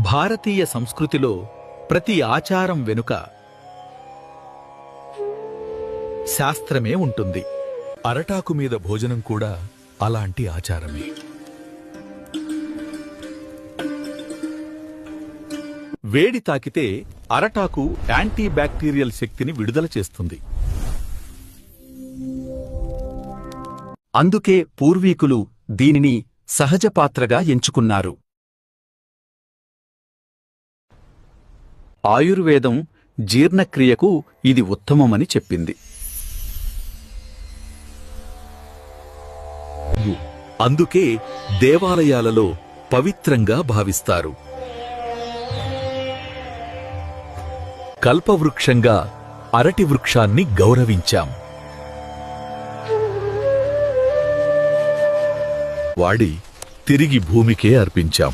భారతీయ సంస్కృతిలో ప్రతి ఆచారం వెనుక శాస్త్రమే ఉంటుంది. అరటాకు మీద భోజనం కూడా అలాంటి ఆచారమే. వేడి తాకితే అరటాకు యాంటీ బ్యాక్టీరియల్ శక్తిని విడుదల చేస్తుంది. అందుకే పూర్వీకులు దీనిని సహజ పాత్రగా ఎంచుకున్నారు. ఆయుర్వేదం జీర్ణక్రియకు ఇది ఉత్తమమని చెప్పింది. అందుకే దేవాలయాలలో పవిత్రంగా భావిస్తారు. కల్పవృక్షంగా అరటి వృక్షాన్ని గౌరవించాం. వాడి తిరిగి భూమికే అర్పించాం.